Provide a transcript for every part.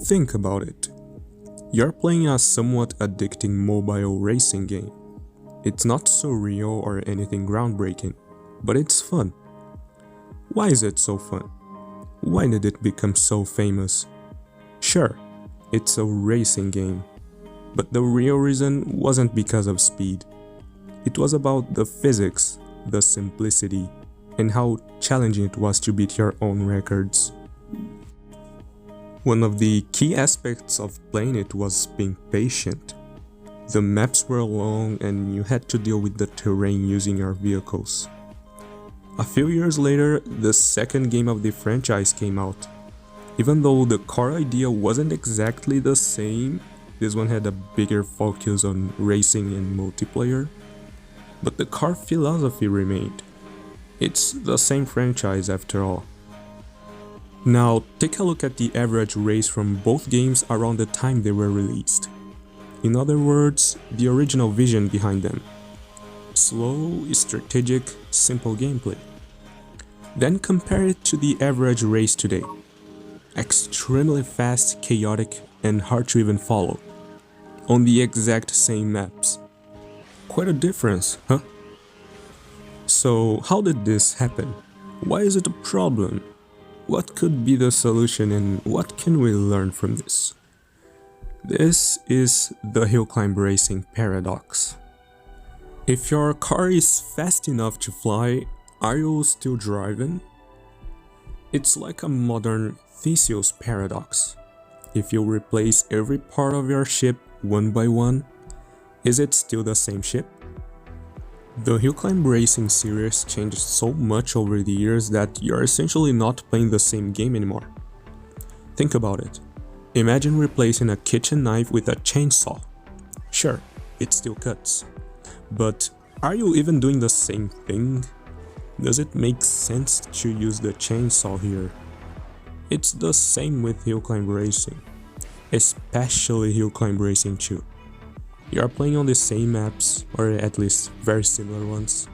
Think about it. You're playing a somewhat addicting mobile racing game. It's not surreal or anything groundbreaking, but it's fun. Why is it so fun? Why did it become so famous? Sure, it's a racing game, but the real reason wasn't because of speed. It was about the physics, the simplicity, and how challenging it was to beat your own records. One of the key aspects of playing it was being patient. The maps were long and you had to deal with the terrain using your vehicles. A few years later, the second game of the franchise came out. Even though the car idea wasn't exactly the same, this one had a bigger focus on racing and multiplayer. But the car philosophy remained. It's the same franchise after all. Now, take a look at the average race from both games around the time they were released. In other words, the original vision behind them. Slow, strategic, simple gameplay. Then compare it to the average race today. Extremely fast, chaotic, and hard to even follow. On the exact same maps. Quite a difference, huh? So, how did this happen? Why is it a problem? What could be the solution and what can we learn from this? This is the hill climb racing paradox. If your car is fast enough to fly, are you still driving? It's like a modern Theseus paradox. If you replace every part of your ship one by one, is it still the same ship? The hill climb racing series changed so much over the years that you're essentially not playing the same game anymore. Think about it. Imagine replacing a kitchen knife with a chainsaw. Sure, it still cuts. But are you even doing the same thing? Does it make sense to use the chainsaw here? It's the same with hill climb racing. Especially hill climb racing 2. You are playing on the same maps, or at least very similar ones,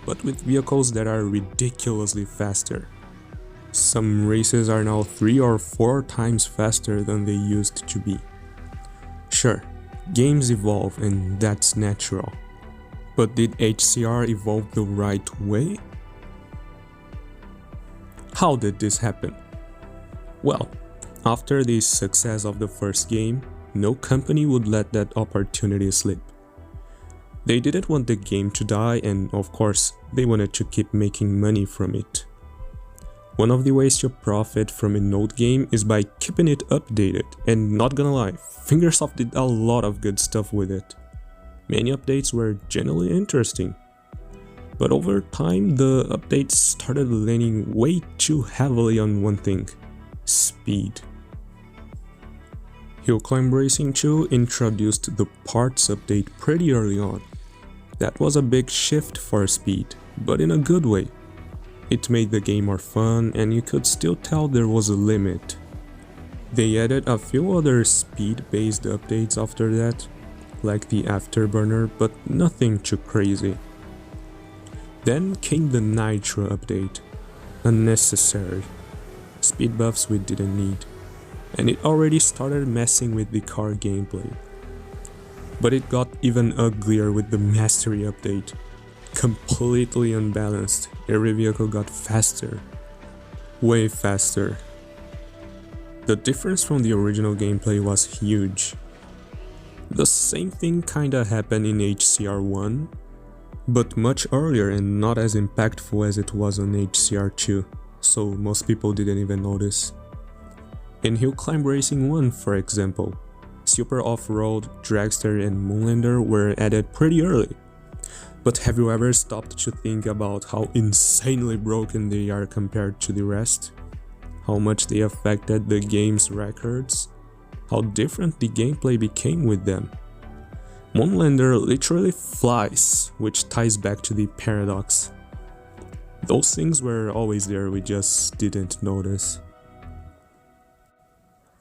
but with vehicles that are ridiculously faster. Some races are now 3 or 4 times faster than they used to be. Sure, games evolve and that's natural, but did HCR evolve the right way? How did this happen? Well, after the success of the first game, no company would let that opportunity slip. They didn't want the game to die and of course they wanted to keep making money from it. One of the ways to profit from an old game is by keeping it updated, and not gonna lie, Fingersoft did a lot of good stuff with it. Many updates were genuinely interesting. But over time the updates started leaning way too heavily on one thing: speed. Hill Climb Racing 2 introduced the parts update pretty early on. That was a big shift for speed, but in a good way. It made the game more fun and you could still tell there was a limit. They added a few other speed-based updates after that, like the Afterburner, but nothing too crazy. Then came the Nitro update. Unnecessary. Speed buffs we didn't need. And it already started messing with the car gameplay. But it got even uglier with the Mastery update. Completely unbalanced, every vehicle got faster. Way faster. The difference from the original gameplay was huge. The same thing kinda happened in HCR 1, but much earlier and not as impactful as it was on HCR 2, so most people didn't even notice. In Hill Climb Racing 1, for example, Super Off-Road, Dragster and Moonlander were added pretty early. But have you ever stopped to think about how insanely broken they are compared to the rest? How much they affected the game's records? How different the gameplay became with them? Moonlander literally flies, which ties back to the paradox. Those things were always there, we just didn't notice.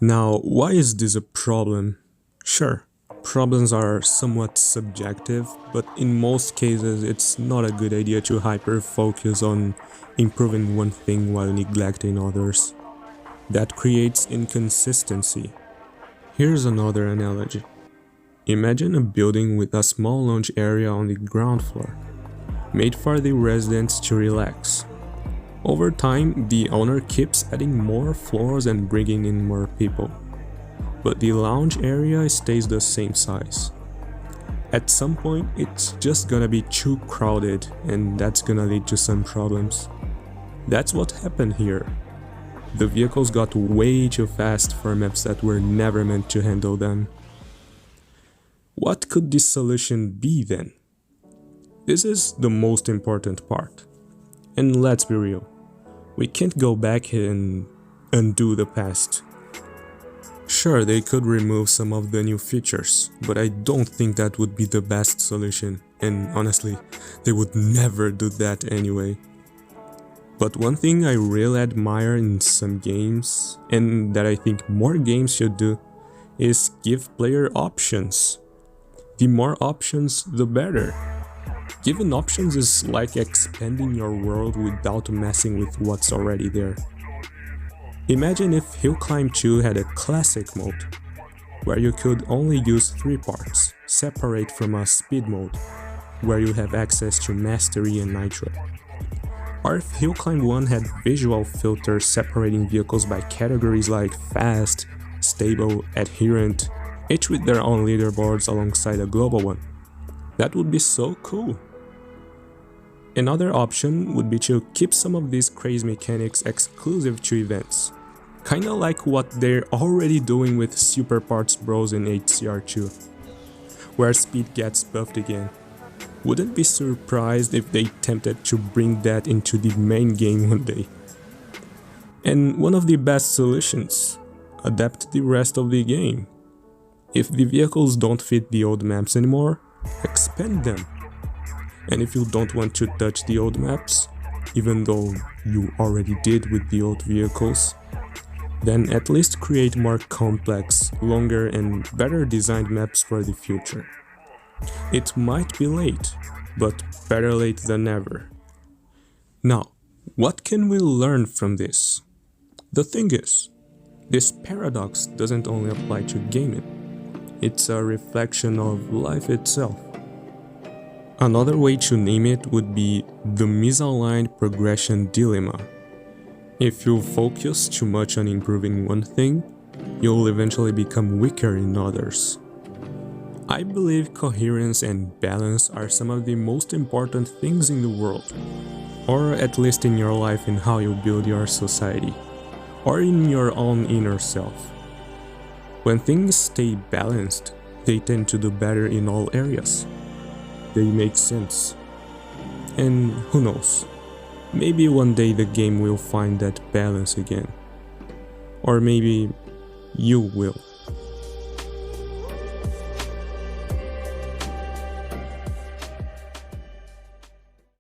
Now, why is this a problem? Sure, problems are somewhat subjective, but in most cases it's not a good idea to hyper-focus on improving one thing while neglecting others. That creates inconsistency, Here's another analogy. Imagine a building with a small lounge area on the ground floor, made for the residents to relax. Over time, the owner keeps adding more floors and bringing in more people, but the lounge area stays the same size. At some point, it's just gonna be too crowded, and that's gonna lead to some problems. That's what happened here. The vehicles got way too fast for maps that were never meant to handle them. What could this solution be then? This is the most important part. And let's be real, we can't go back and undo the past. Sure, they could remove some of the new features, but I don't think that would be the best solution, and honestly, they would never do that anyway. But one thing I really admire in some games, and that I think more games should do, is give player options. The more options, the better. Giving options is like expanding your world without messing with what's already there. Imagine if Hill Climb 2 had a classic mode, where you could only use 3 parts, separate from a speed mode, where you have access to Mastery and Nitro. Or if Hill Climb 1 had visual filters separating vehicles by categories like fast, stable, adherent, each with their own leaderboards alongside a global one. That would be so cool. Another option would be to keep some of these crazy mechanics exclusive to events, kinda like what they're already doing with Super Parts Bros in HCR2, where speed gets buffed again. Wouldn't be surprised if they attempted to bring that into the main game one day. And one of the best solutions, adapt the rest of the game. If the vehicles don't fit the old maps anymore, expand them. And if you don't want to touch the old maps, even though you already did with the old vehicles, then at least create more complex, longer and better designed maps for the future. It might be late, but better late than never. Now, what can we learn from this? The thing is, this paradox doesn't only apply to gaming, it's a reflection of life itself. Another way to name it would be the misaligned progression dilemma. If you focus too much on improving one thing, you'll eventually become weaker in others. I believe coherence and balance are some of the most important things in the world, or at least in your life and how you build your society, or in your own inner self. When things stay balanced, they tend to do better in all areas. They make sense. And who knows, maybe one day the game will find that balance again. Or maybe you will.